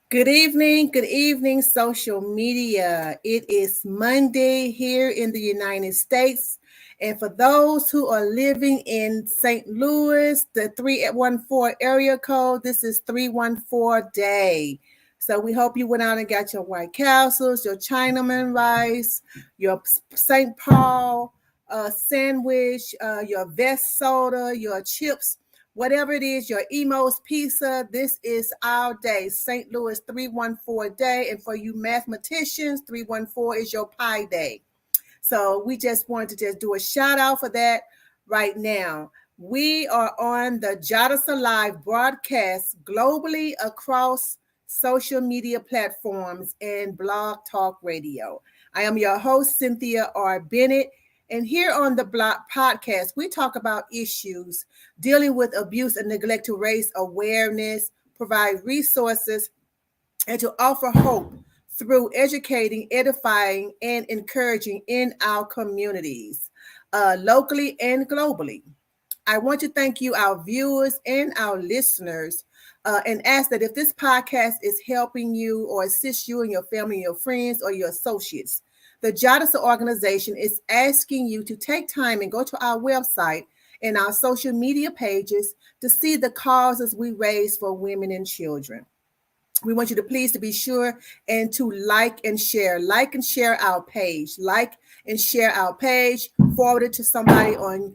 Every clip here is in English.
Good evening, social media. It is Monday here in the United States. And for those who are living in St. Louis, the 314 area code, this is 314 day. So we hope you went out and got your White Castles, your Chinaman rice, your St. Paul sandwich, your Vest soda, your chips, whatever it is, your Emo's Pizza, this is our day. St. Louis 314 day. And for you mathematicians, 314 is your pi day. So we just wanted to just do a shout out for that right now. We are on the JADASA Live broadcast globally across social media platforms and blog talk radio. I am your host, Cynthia R. Bennett. And here on the blog podcast, we talk about issues dealing with abuse and neglect to raise awareness, provide resources, and to offer hope through educating, edifying, and encouraging in our communities, locally and globally. I want to thank you, our viewers and our listeners, and ask that if this podcast is helping you or assist you and your family, your friends, or your associates, the JADASA organization is asking you to take time and go to our website and our social media pages to see the causes we raise for women and children. We want you to please to be sure and to like and share our page, like and share our page, forward it to somebody on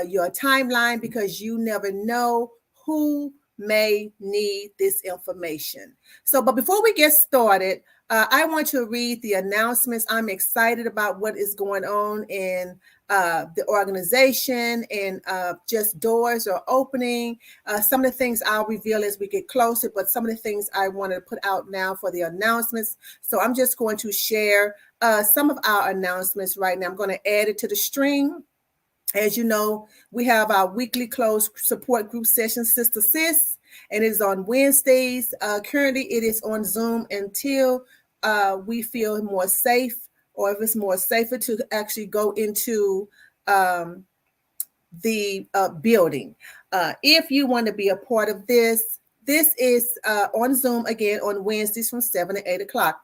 your timeline, because you never know who may need this information. So, but before we get started, I want to read the announcements. I'm excited about what is going on in the organization, and just doors are opening. Some of the things I'll reveal as we get closer, but some of the things I want to put out now for the announcements. So I'm just going to share some of our announcements right now. I'm going to add it to the stream. As you know, we have our weekly closed support group session, Sister Sis, and it is on Wednesdays. Currently, it is on Zoom until we feel more safe, or if it's more safer to actually go into the building. If you want to be a part of this, this is on Zoom again on Wednesdays from 7 to 8 o'clock.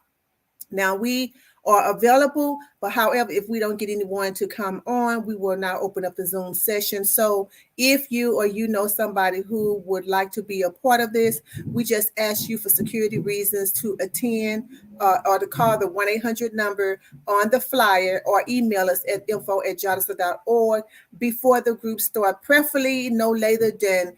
Now we are available, but however, if we don't get anyone to come on, we will now open up the Zoom session. So if you or you know somebody who would like to be a part of this, we just ask you for security reasons to attend or to call the 1-800 number on the flyer, or email us at info@jadasa.org before the group start, preferably no later than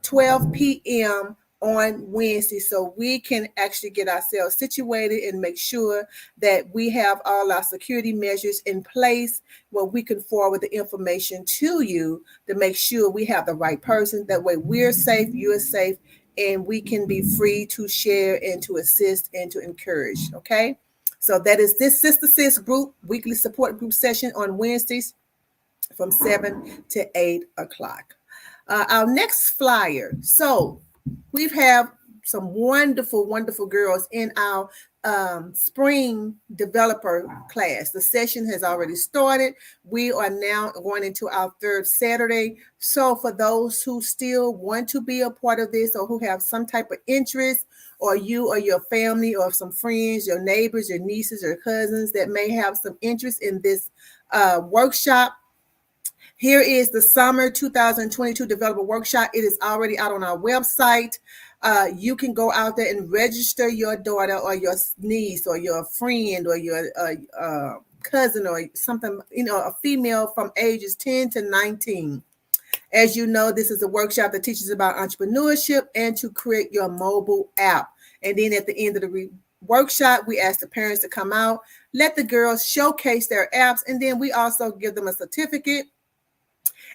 12 p.m. on Wednesday, so we can actually get ourselves situated and make sure that we have all our security measures in place where we can forward the information to you to make sure we have the right person. That way we're safe, you're safe, and we can be free to share and to assist and to encourage. Okay, so that is this Sister Sis group weekly support group session on Wednesdays from 7 to 8 o'clock. Our next flyer. So we have some wonderful, wonderful girls in our spring developer class. The session has already started. We are now going into our third Saturday. So for those who still want to be a part of this, or who have some type of interest, or you or your family or some friends, your neighbors, your nieces or cousins that may have some interest in this workshop, here is the summer 2022 developer workshop. It is already out on our website. You can go out there and register your daughter or your niece or your friend or your cousin or something, a female from ages 10 to 19. As you know, this is a workshop that teaches about entrepreneurship and to create your mobile app. And then at the end of the workshop, we ask the parents to come out, let the girls showcase their apps, and then we also give them a certificate.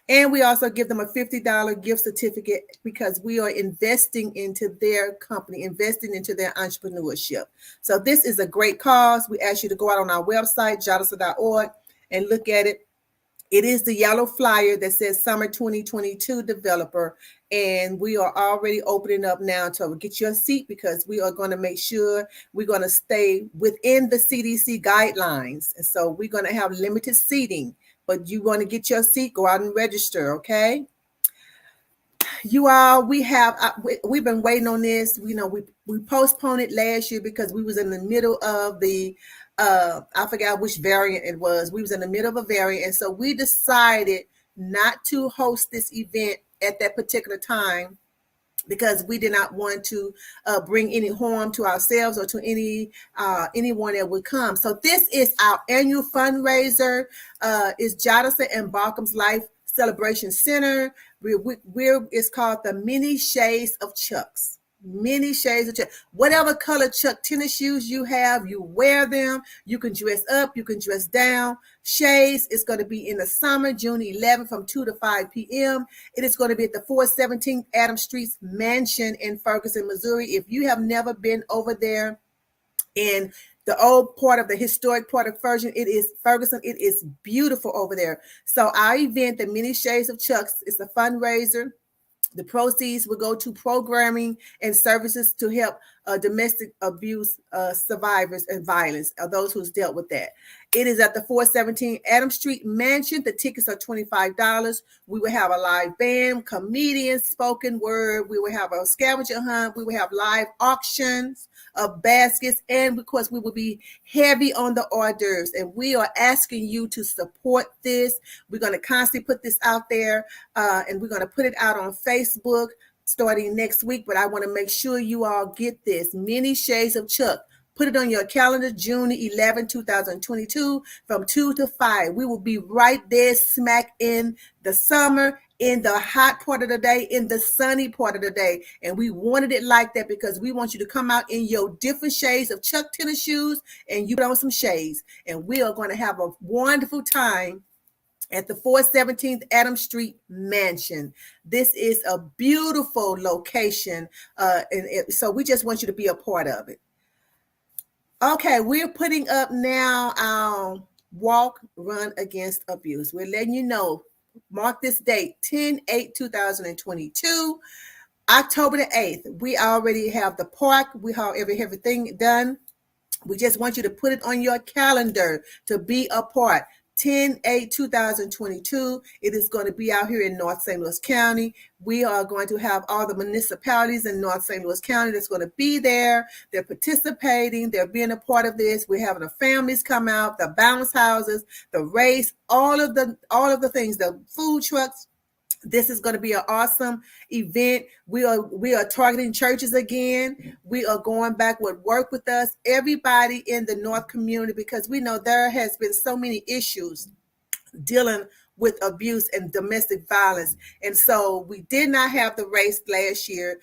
And we also give them a $50 gift certificate, because we are investing into their company, investing into their entrepreneurship. So this is a great cause. We ask you to go out on our website, jadasa.org, and look at it. It is the yellow flyer that says Summer 2022 Developer. And we are already opening up now to get you a seat, because we are going to make sure we're going to stay within the CDC guidelines. And so we're going to have limited seating. But you want to get your seat, go out and register, okay? You all, we've been waiting on this. We We postponed it last year because we was in the middle of the I forgot which variant it was. We was in the middle of a variant, and so we decided not to host this event at that particular time because we did not want to bring any harm to ourselves or to anyone that would come. So this is our annual fundraiser. It's JADASA and Balcom's Life Celebration Center. It's called the Many Shades of Chucks. Many shades of Chuck. Whatever color Chuck tennis shoes you have, you wear them. You can dress up, you can dress down. Shades is going to be in the summer, June 11th from 2 to 5 p.m. It is going to be at the 417 Adams Street Mansion in Ferguson, Missouri. If you have never been over there in the old part of the historic part of Ferguson, it is beautiful over there. So our event, the Many Shades of Chucks, is a fundraiser. The proceeds will go to programming and services to help domestic abuse survivors and violence, or those who's dealt with that. It is at the 417 Adams Street Mansion. The tickets are $25. We will have a live band, comedians, spoken word. We will have a scavenger hunt. We will have live auctions of baskets. And of course, we will be heavy on the hors d'oeuvres. And we are asking you to support this. We're going to constantly put this out there, and we're going to put it out on Facebook starting next week. But I want to make sure you all get this. Many Shades of Chuck. Put it on your calendar, June 11, 2022, from 2 to 5. We will be right there smack in the summer, in the hot part of the day, in the sunny part of the day. And we wanted it like that because we want you to come out in your different shades of Chuck tennis shoes, and you put on some shades. And we are going to have a wonderful time at the 417th Adams Street Mansion. This is a beautiful location. So we just want you to be a part of it. Okay, we're putting up now our walk, run against abuse. We're letting you know, mark this date, 10/8/2022, October the 8th. We already have the park. We have everything done. We just want you to put it on your calendar to be a part. 10/8/2022. It is going to be out here in North St. Louis County. We are going to have all the municipalities in North St. Louis County that's going to be there. They're participating. They're being a part of this. We're having the families come out, the bounce houses, the race, all of the things, the food trucks. This is going to be an awesome event. We are targeting churches again. We are going back with Work With Us, everybody in the North community, because we know there has been so many issues dealing with abuse and domestic violence. And so we did not have the race last year.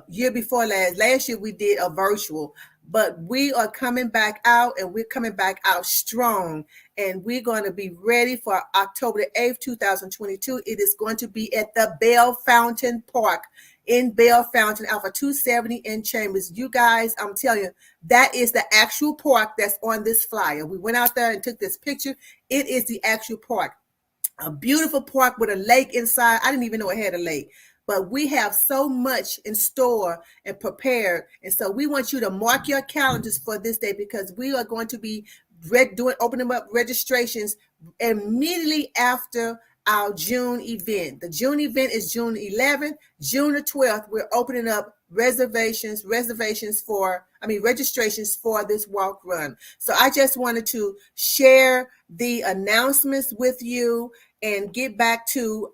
Year before last year we did a virtual, but we are coming back out, and we're coming back out strong, and we're going to be ready for October the 8th, 2022. It is going to be at the Bell Fountain Park in Bell Fountain, Alpha 270 in Chambers. You guys, I'm telling you, that is the actual park that's on this flyer. We went out there and took this picture. It is the actual park. A beautiful park with a lake inside. I didn't even know it had a lake. But we have so much in store and prepared. And so we want you to mark your calendars for this day, because we are going to be opening up registrations immediately after our June event. The June event is June 11th. June the 12th, we're opening up registrations for this walk run. So I just wanted to share the announcements with you and get back to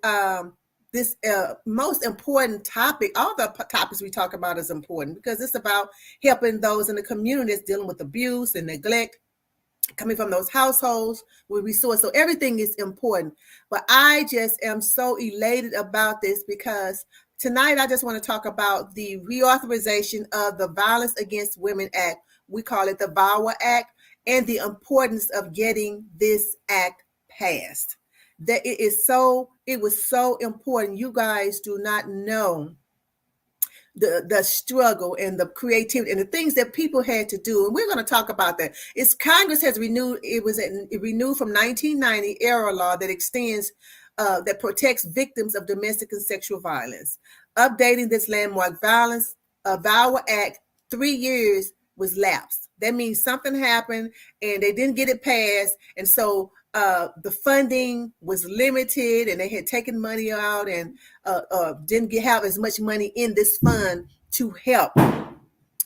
this most important topic. All the topics we talk about is important because it's about helping those in the community that's dealing with abuse and neglect, coming from those households where we saw. So everything is important. But I just am so elated about this because tonight I just want to talk about the reauthorization of the Violence Against Women Act. We call it the VAWA Act, and the importance of getting this act passed. That it was so important. You guys do not know the struggle and the creativity and the things that people had to do. And we're going to talk about that. Congress has renewed, it renewed from 1990 era law that extends, that protects victims of domestic and sexual violence. Updating this landmark VAWA Act, 3 years was lapsed. That means something happened and they didn't get it passed. And so the funding was limited, and they had taken money out and didn't have as much money in this fund to help.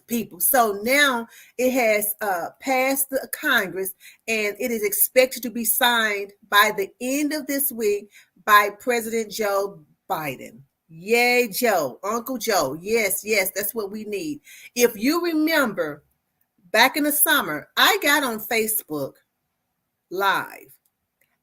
people. So now it has passed the Congress, and it is expected to be signed by the end of this week by President Joe Biden. Yay, Joe, Uncle Joe. Yes, yes, that's what we need. If you remember, back in the summer, I got on Facebook Live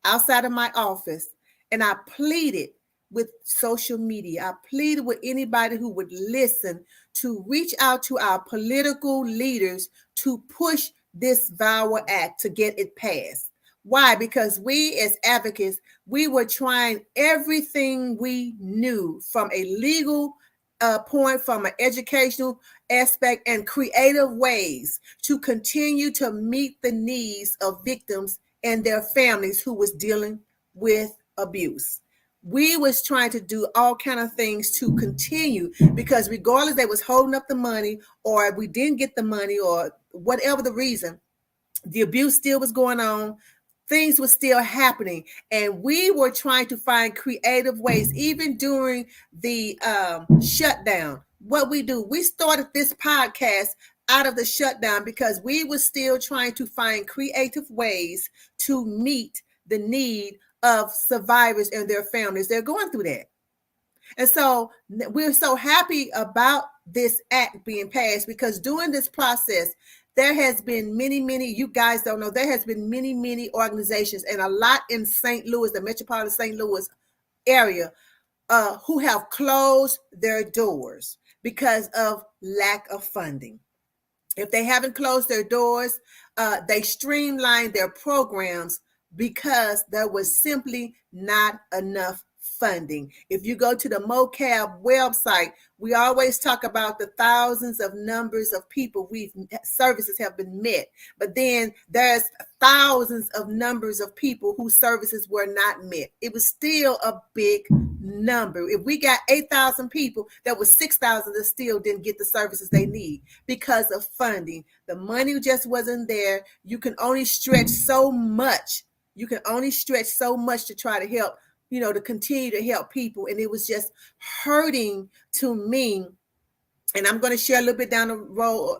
outside of my office, and I pleaded with social media. I pleaded with anybody who would listen to reach out to our political leaders to push this VAWA Act to get it passed. Why? Because we as advocates, we were trying everything we knew from a legal point, from an educational aspect, and creative ways to continue to meet the needs of victims and their families who was dealing with abuse. We was trying to do all kind of things to continue, because regardless they was holding up the money, or we didn't get the money, or whatever the reason, the abuse still was going on. Things were still happening, and we were trying to find creative ways, even during the shutdown. What we do, we started this podcast out of the shutdown because we were still trying to find creative ways to meet the need of survivors and their families. They're going through that. And so we're so happy about this act being passed, because during this process, there has been many, you guys don't know, there has been many organizations, and a lot in St. Louis, the metropolitan St. Louis area, who have closed their doors because of lack of funding. If they haven't closed their doors, they streamlined their programs because there was simply not enough funding. If you go to the MOCAB website, we always talk about the thousands of numbers of people services have been met, but then there's thousands of numbers of people whose services were not met. It was still a big number. If we got 8,000 people, there was 6,000 that still didn't get the services they need because of funding. The money just wasn't there. You can only stretch so much. You can only stretch so much to try to help, to continue to help people. And it was just hurting to me. And I'm going to share a little bit down the road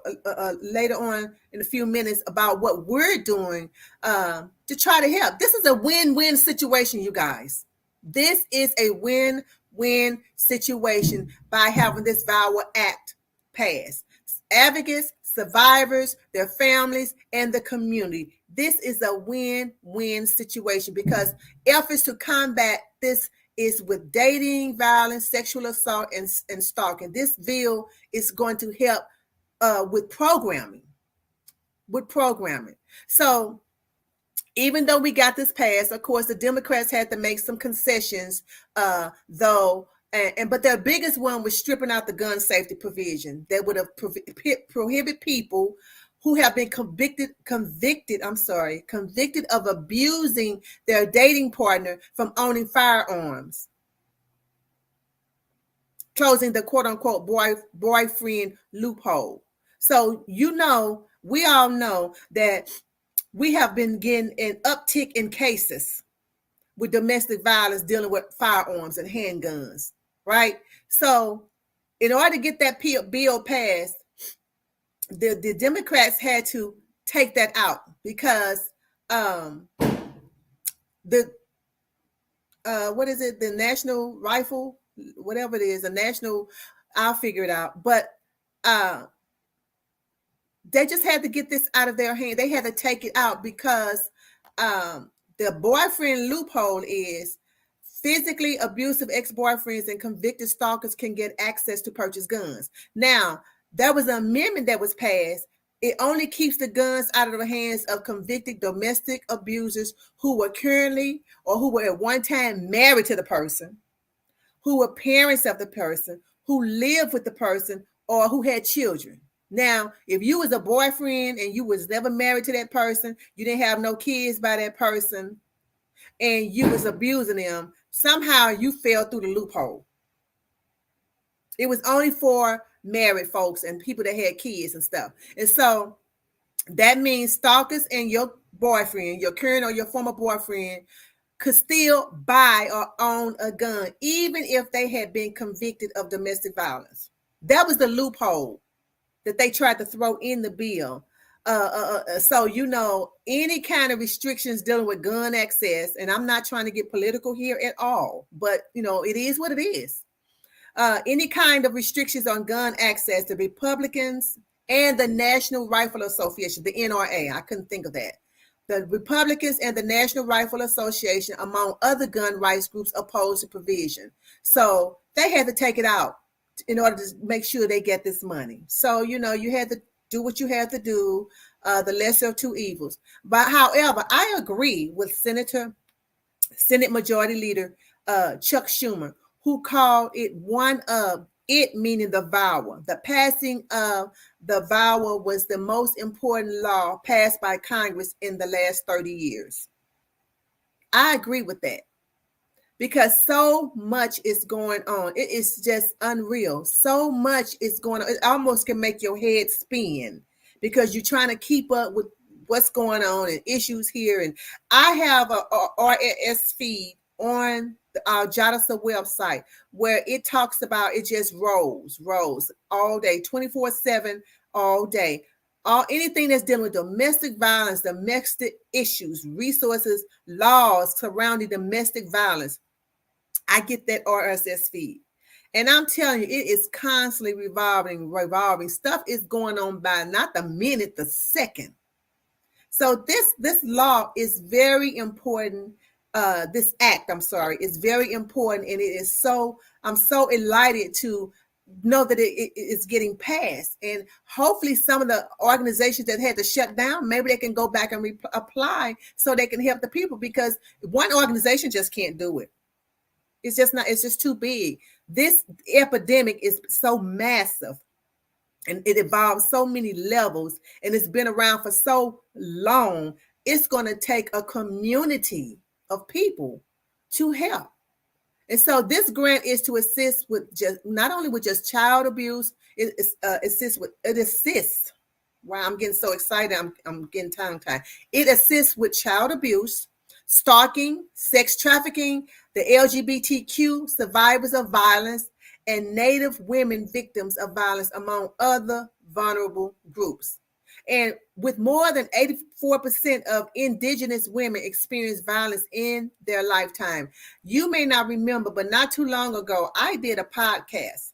later on in a few minutes about what we're doing to try to help. This is a win-win situation, you guys. This is a win-win situation by having this VAWA Act passed. Advocates, survivors, their families, and the community. This is a win-win situation, because efforts to combat this is with dating, violence, sexual assault, and stalking. This bill is going to help with programming. So even though we got this passed, of course, the Democrats had to make some concessions, though. But their biggest one was stripping out the gun safety provision that would have prohibit people who have been convicted of abusing their dating partner from owning firearms, closing the quote unquote boyfriend loophole. So, we all know that we have been getting an uptick in cases with domestic violence dealing with firearms and handguns, right? So in order to get that bill passed, the Democrats had to take that out, because the national rifle, whatever it is, I'll figure it out. But they just had to get this out of their hand. They had to take it out because the boyfriend loophole is physically abusive ex-boyfriends and convicted stalkers can get access to purchase guns. Now, there was an amendment that was passed. It only keeps the guns out of the hands of convicted domestic abusers who were currently or who were at one time married to the person, who were parents of the person, who lived with the person, or who had children. Now, if you was a boyfriend and you was never married to that person, you didn't have no kids by that person, and you was abusing them, somehow you fell through the loophole. It was only for married folks and people that had kids and stuff. And so that means stalkers and your boyfriend, your current or your former boyfriend, could still buy or own a gun, even if they had been convicted of domestic violence. That was the loophole. that they tried to throw in the bill. So, any kind of restrictions dealing with gun access, and I'm not trying to get political here at all, but, it is what it is. Any kind of restrictions on gun access, the Republicans and the National Rifle Association, the NRA, I couldn't think of that. The Republicans and the National Rifle Association, among other gun rights groups, opposed the provision. So they had to take it out in order to make sure they get this money. So, you had to do what you had to do, the lesser of two evils. But however, I agree with Senate Majority Leader Chuck Schumer, who called it one of it, meaning the VAWA. The passing of the VAWA was the most important law passed by Congress in the last 30 years. I agree with that because so much is going on. It is just unreal. So much is going on. It almost can make your head spin because you're trying to keep up with what's going on and issues here. And I have a RSS feed on our JADASA website where it talks about, it just rolls all day, 24/7, all day. Anything that's dealing with domestic violence, domestic issues, resources, laws surrounding domestic violence. I get that RSS feed. And I'm telling you, it is constantly revolving. Stuff is going on by not the minute, the second. So this law is very important. This act, is very important, and I'm so elated to know that it is getting passed. And hopefully some of the organizations that had to shut down, maybe they can go back and apply so they can help the people, because one organization just can't do it. It's just too big. This epidemic is so massive. And it involves so many levels, and it's been around for so long. It's going to take a community of people to help. And so this grant is to assist with not only with child abuse, it assists. Wow, I'm getting so excited. I'm getting tongue-tied. It assists with child abuse, stalking, sex trafficking, the LGBTQ survivors of violence, and Native women victims of violence, among other vulnerable groups. And with more than 84% of Indigenous women experience violence in their lifetime. You may not remember, but not too long ago, I did a podcast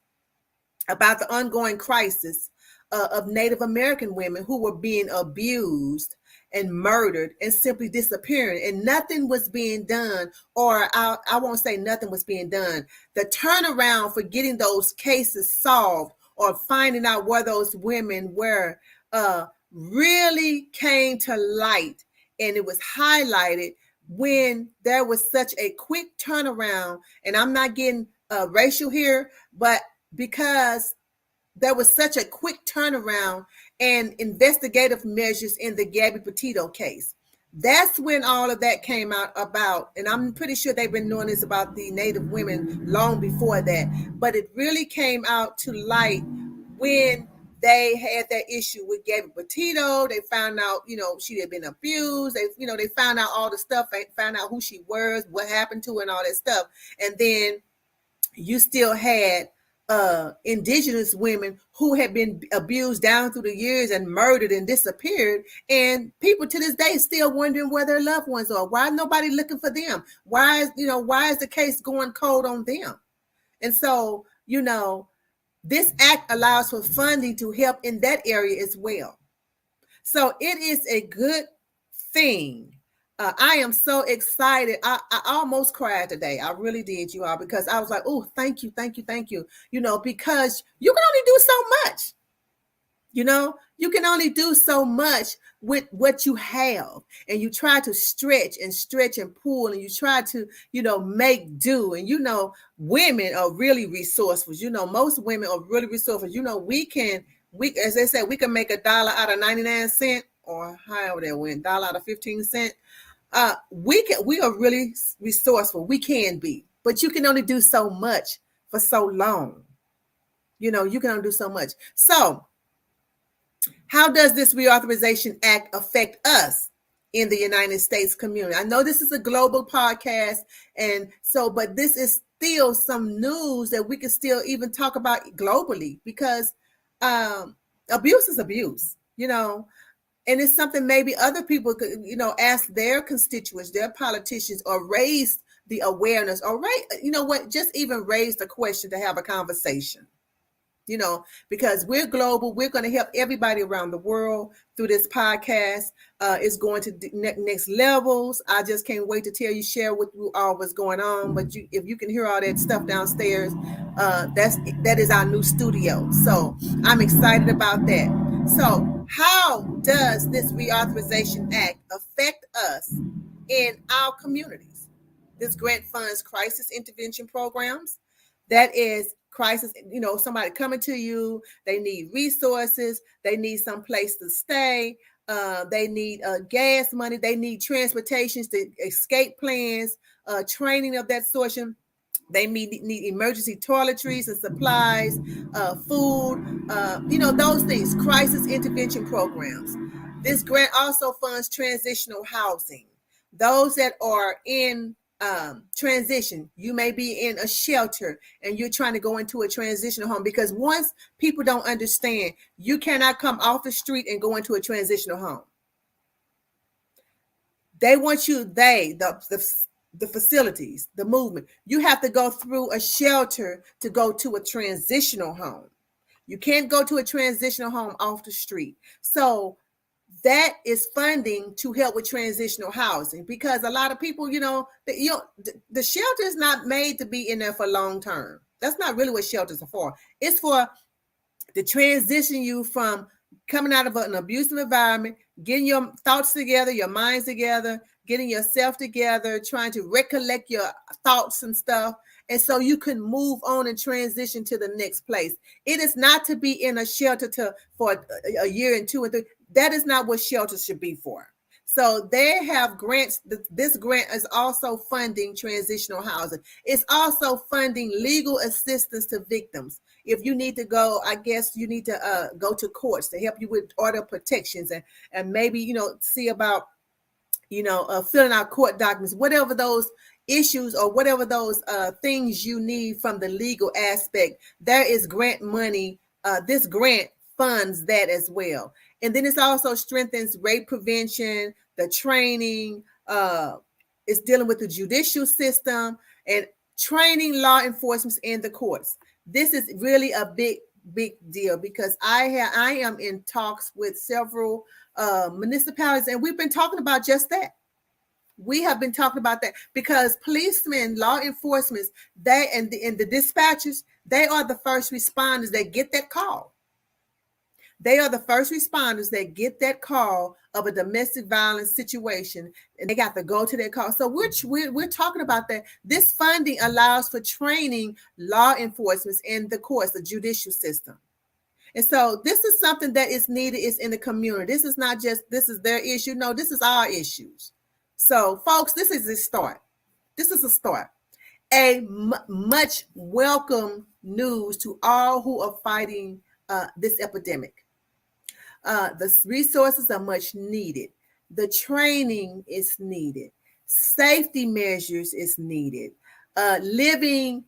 about the ongoing crisis of Native American women who were being abused and murdered and simply disappearing, and nothing was being done, or I won't say nothing was being done. The turnaround for getting those cases solved or finding out where those women were really came to light, and it was highlighted when there was such a quick turnaround. And I'm not getting racial here, but because there was such a quick turnaround and investigative measures in the Gabby Petito case. That's when all of that came out about, and I'm pretty sure they've been knowing this about the Native women long before that, but it really came out to light when they had that issue with Gabby Petito. They found out, she had been abused. They found out all the stuff, they found out who she was, what happened to her, and all that stuff. And then you still had Indigenous women who had been abused down through the years and murdered and disappeared, and people to this day still wondering where their loved ones are. Why nobody looking for them? Why is the case going cold on them? And so, this act allows for funding to help in that area as well. So it is a good thing. I am so excited. I almost cried today. I really did, you all, because I was like, oh, thank you. Because you can only do so much. You can only do so much with what you have, and you try to stretch and pull, and you try to, make do. And, women are really resourceful. Most women are really resourceful. We, as they said, we can make $1 out of 99 cents, or however that went, $1 out of 15 cents. We are really resourceful. We can be, but you can only do so much for so long. You can only do so much. So how does this Reauthorization Act affect us in the United States community? I know this is a global podcast, but this is still some news that we can still even talk about globally, because abuse is abuse, and it's something maybe other people could, ask their constituents, their politicians, or raise the awareness, or just even raise the question to have a conversation. Because we're global. We're going to help everybody around the world through this podcast. It's going to next levels. I just can't wait to tell you, share with you all what's going on. But if you can hear all that stuff downstairs, that is our new studio. So I'm excited about that. So how does this Reauthorization Act affect us in our communities? This grant funds crisis intervention programs. That is crisis, somebody coming to you, they need resources, they need some place to stay, they need gas money, they need transportations to escape plans, training of that sort. They need emergency toiletries and supplies, food, those things, crisis intervention programs. This grant also funds transitional housing. Those that are in transition, you may be in a shelter and you're trying to go into a transitional home, because once people don't understand, you cannot come off the street and go into a transitional home. They want you, the facilities, the movement, you have to go through a shelter to go to a transitional home. You can't go to a transitional home off the street. So that is funding to help with transitional housing, because a lot of people, the shelter is not made to be in there for long term. That's not really what shelters are for. It's for to transition you from coming out of an abusive environment, getting your thoughts together, your minds together, getting yourself together, trying to recollect your thoughts and stuff. And so you can move on and transition to the next place. It is not to be in a shelter for a year and 2 and 3. That is not what shelters should be for. So they have grants. This grant is also funding transitional housing. It's also funding legal assistance to victims. If you need to go, I guess you need to go to courts to help you with order protections, and maybe, see about, filling out court documents, whatever those issues or whatever those things you need from the legal aspect. There is grant money. This grant funds that as well. And then it also strengthens rape prevention, the training. It's dealing with the judicial system and training law enforcement in the courts. This is really a big deal, because I am in talks with several municipalities, and we've been talking about just that. We have been talking about that because policemen, law enforcement, and the dispatchers, they are the first responders that get that call. They are the first responders that get that call of a domestic violence situation, and they got to go to that call. So we're talking about that. This funding allows for training law enforcement in the courts, the judicial system. And so this is something that is needed, is in the community. This is not just, this is their issue. No, this is our issues. So folks, this is a start. This is a start. Much welcome news to all who are fighting this epidemic. The resources are much needed. The training is needed. Safety measures is needed. Living,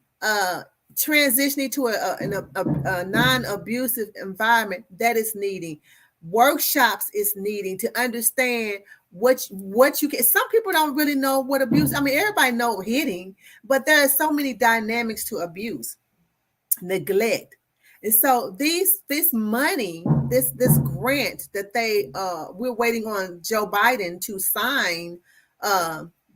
transitioning to a non-abusive environment, that is needing. Workshops is needing to understand what you can. Some people don't really know what abuse. I mean, everybody know hitting, but there are so many dynamics to abuse, neglect. And so this money, this grant that we're waiting on Joe Biden to sign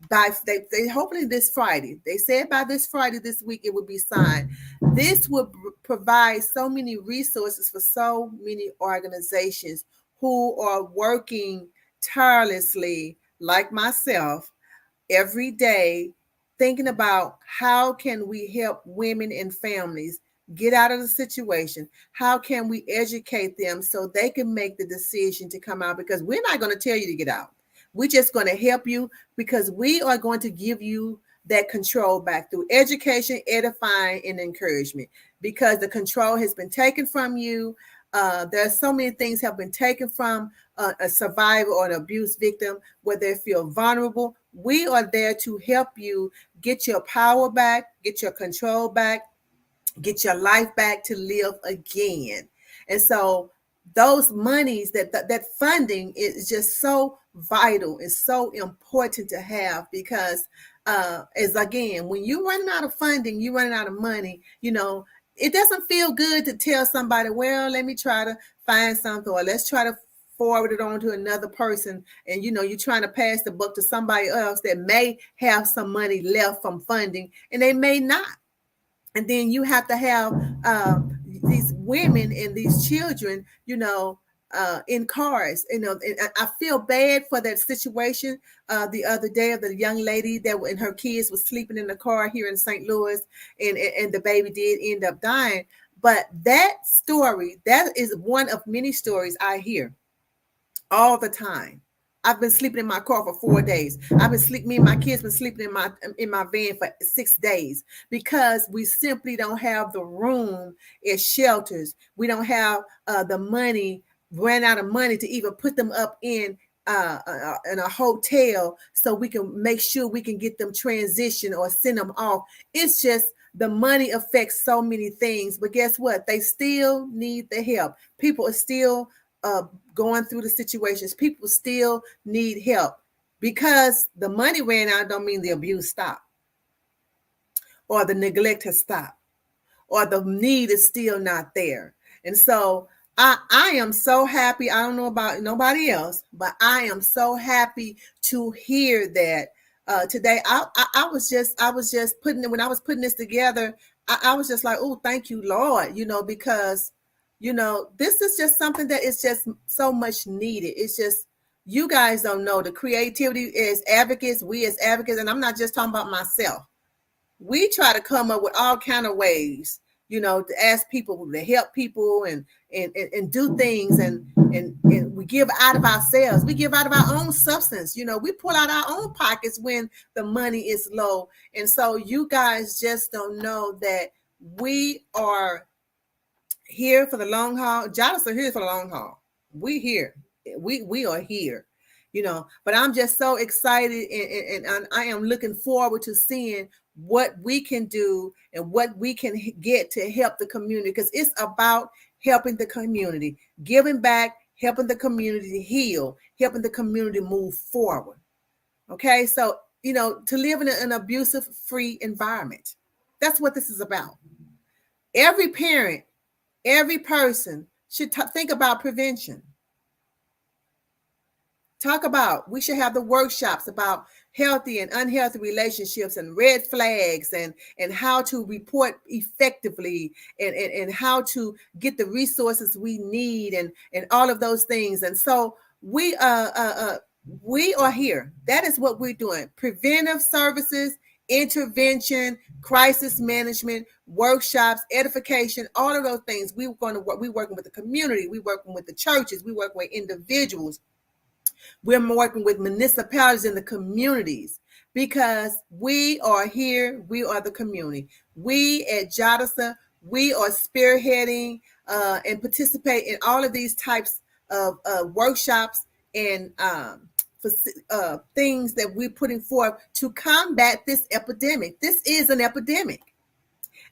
by they hopefully this Friday. They said by this Friday this week it would be signed. This would provide so many resources for so many organizations who are working tirelessly, like myself, every day, thinking about how can we help women and families get out of the situation. How can we educate them so they can make the decision to come out? Because we're not going to tell you to get out. We're just going to help you, because we are going to give you that control back through education, edifying, and encouragement, because the control has been taken from you. There are so many things have been taken from a survivor or an abuse victim, where they feel vulnerable. We are there to help you get your power back, get your control back, get your life back to live again. And so those monies, that funding is just so vital. It's so important to have, because as again, when you're running out of funding, you're running out of money, it doesn't feel good to tell somebody, well, let me try to find something, or let's try to forward it on to another person. And you're trying to pass the buck to somebody else that may have some money left from funding, and they may not. And then you have to have these women and these children, in cars. And I feel bad for that situation the other day of the young lady that and her kids was sleeping in the car here in St. Louis, and the baby did end up dying. But that story, that is one of many stories I hear all the time. I've been sleeping in my car for 4 days. Me and my kids been sleeping in my van for 6 days, because we simply don't have the room as shelters. We don't have the money, ran out of money to even put them up in a hotel, so we can make sure we can get them transitioned or send them off. It's just, the money affects so many things, but guess what? They still need the help. People are still going through the situations. People still need help. Because the money ran out don't mean the abuse stopped, or the neglect has stopped, or the need is still not there. And so I am so happy. I don't know about nobody else, but I am so happy to hear that today. I was just putting it, when I was putting this together, I was just like, oh, thank you, Lord, because this is just something that is just so much needed. It's just, you guys don't know the creativity as advocates, we as advocates, and I'm not just talking about myself. We try to come up with all kind of ways, to ask people, to help people, and do things, and we give out of ourselves. We give out of our own substance. We pull out our own pockets when the money is low. And so you guys just don't know that we are here for the long haul. JADASA here for the long haul. We here. We are here. But I'm just so excited, and I am looking forward to seeing what we can do and what we can get to help the community, because it's about helping the community, giving back, helping the community heal, helping the community move forward. Okay, so to live in an abusive free environment. That's what this is about. Every parent, every person should think about prevention. We should have the workshops about healthy and unhealthy relationships, and red flags, and how to report effectively, and how to get the resources we need, and all of those things. And so we are here. That is what we're doing. Preventive services, intervention, crisis management, workshops, edification, all of those things. We're working with the community. We're working with the churches. We're working with individuals. We're working with municipalities in the communities, because we are here. We are the community. We at JADASA, we are spearheading and participate in all of these types of workshops and things that we're putting forth to combat this epidemic. This is an epidemic.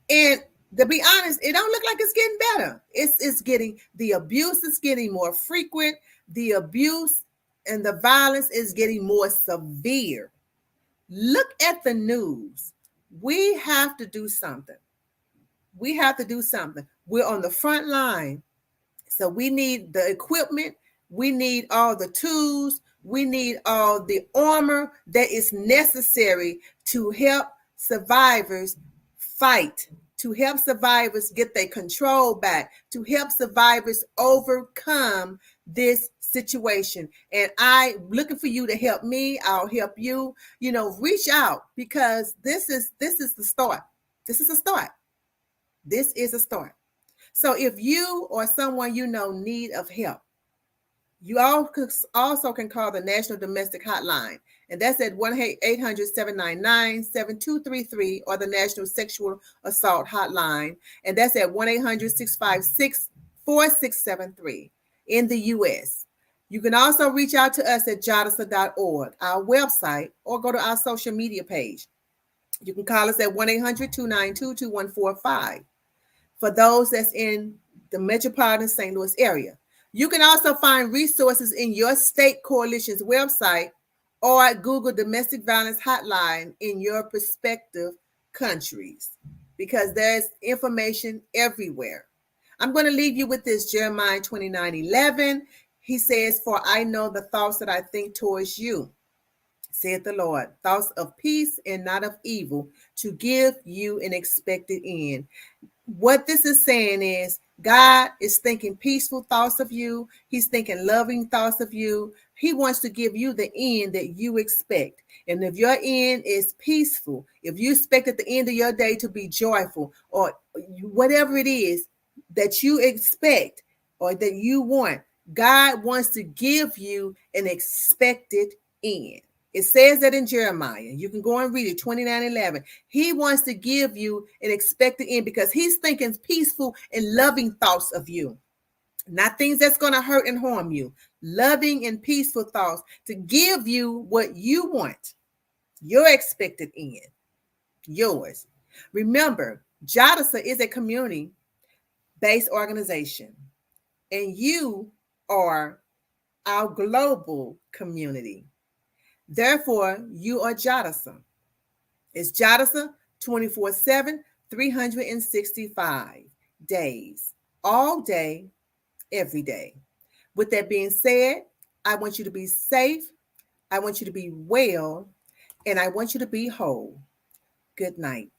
And to be honest, it don't look like it's getting better. It's getting, the abuse is getting more frequent. The abuse and the violence is getting more severe. Look at the news. We have to do something. We have to do something. We're on the front line. So we need the equipment. We need all the tools. We need all the armor that is necessary to help survivors fight, to help survivors get their control back, to help survivors overcome this situation. And I'm looking for you to help me. I'll help you. Reach out, because this is the start. This is a start. This is a start. So if you or someone need of help, you also can call the National Domestic Hotline, and that's at 1-800-799-7233, or the National Sexual Assault Hotline, and that's at 1-800-656-4673 in the U.S. You can also reach out to us at jadasa.org, our website, or go to our social media page. You can call us at 1-800-292-2145 for those that's in the metropolitan St. Louis area. You can also find resources in your state coalition's website or Google domestic violence hotline in your prospective countries, because there's information everywhere. I'm going to leave you with this, Jeremiah 29:11. He says, "For I know the thoughts that I think towards you, saith the Lord, thoughts of peace and not of evil, to give you an expected end." What this is saying is God is thinking peaceful thoughts of you. He's thinking loving thoughts of you. He wants to give you the end that you expect. And if your end is peaceful, if you expect at the end of your day to be joyful, or whatever it is that you expect or that you want, God wants to give you an expected end. It says that in Jeremiah. You can go and read it, 29:11. He wants to give you an expected end because he's thinking peaceful and loving thoughts of you, not things that's going to hurt and harm you. Loving and peaceful thoughts to give you what you want, your expected end, yours. Remember, JADASA is a community-based organization, and you are our global community. Therefore, you are JADASA. It's JADASA 24/7, 365 days, all day, every day. With that being said, I want you to be safe. I want you to be well, and I want you to be whole. Good night.